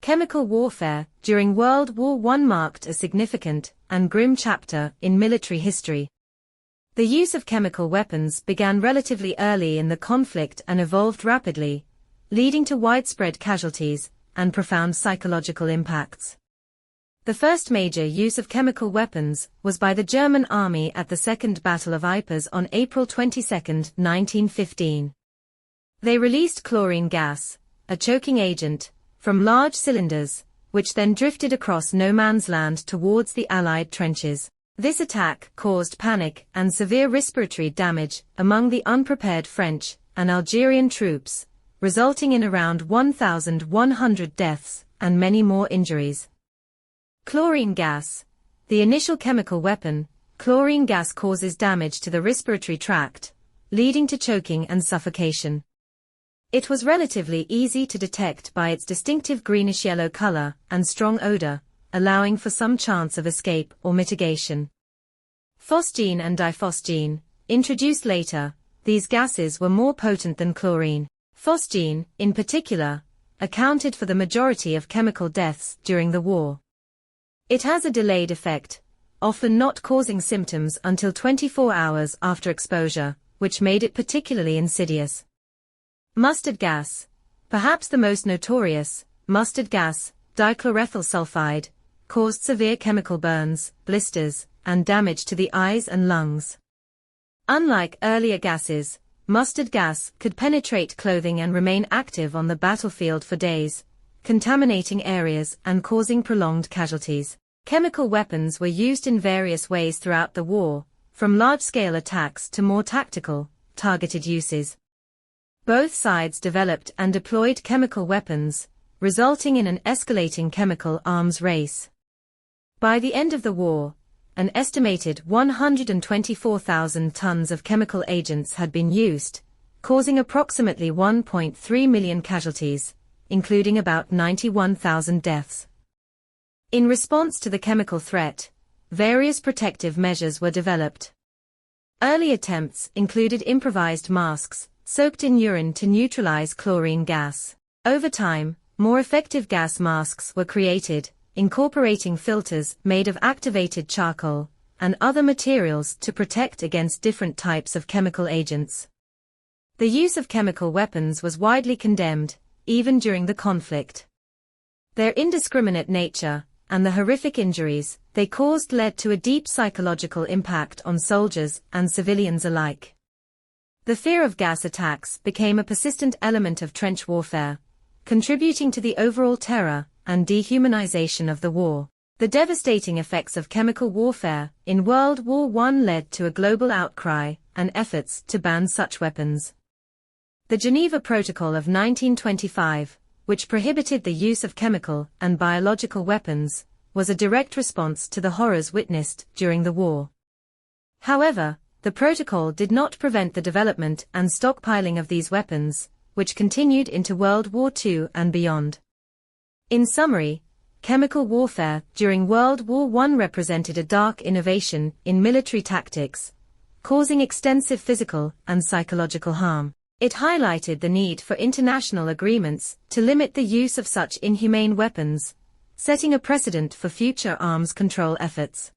Chemical warfare during World War I marked a significant and grim chapter in military history. The use of chemical weapons began relatively early in the conflict and evolved rapidly, leading to widespread casualties and profound psychological impacts. The first major use of chemical weapons was by the German army at the Second Battle of Ypres on April 22, 1915. They released chlorine gas, a choking agent, from large cylinders, which then drifted across no man's land towards the Allied trenches. This attack caused panic and severe respiratory damage among the unprepared French and Algerian troops, resulting in around 1,100 deaths and many more injuries. Chlorine gas. The initial chemical weapon, chlorine gas causes damage to the respiratory tract, leading to choking and suffocation. It was relatively easy to detect by its distinctive greenish-yellow color and strong odor, allowing for some chance of escape or mitigation. Phosgene and diphosgene, introduced later, these gases were more potent than chlorine. Phosgene, in particular, accounted for the majority of chemical deaths during the war. It has a delayed effect, often not causing symptoms until 24 hours after exposure, which made it particularly insidious. Mustard gas. Perhaps the most notorious, mustard gas, dichlorethyl sulfide, caused severe chemical burns, blisters, and damage to the eyes and lungs. Unlike earlier gases, mustard gas could penetrate clothing and remain active on the battlefield for days, contaminating areas and causing prolonged casualties. Chemical weapons were used in various ways throughout the war, from large-scale attacks to more tactical, targeted uses. Both sides developed and deployed chemical weapons, resulting in an escalating chemical arms race. By the end of the war, an estimated 124,000 tons of chemical agents had been used, causing approximately 1.3 million casualties, including about 91,000 deaths. In response to the chemical threat, various protective measures were developed. Early attempts included improvised masks, soaked in urine to neutralize chlorine gas. Over time, more effective gas masks were created, incorporating filters made of activated charcoal and other materials to protect against different types of chemical agents. The use of chemical weapons was widely condemned, even during the conflict. Their indiscriminate nature and the horrific injuries they caused led to a deep psychological impact on soldiers and civilians alike. The fear of gas attacks became a persistent element of trench warfare, contributing to the overall terror and dehumanization of the war. The devastating effects of chemical warfare in World War I led to a global outcry and efforts to ban such weapons. The Geneva Protocol of 1925, which prohibited the use of chemical and biological weapons, was a direct response to the horrors witnessed during the war. However, the protocol did not prevent the development and stockpiling of these weapons, which continued into World War II and beyond. In summary, chemical warfare during World War I represented a dark innovation in military tactics, causing extensive physical and psychological harm. It highlighted the need for international agreements to limit the use of such inhumane weapons, setting a precedent for future arms control efforts.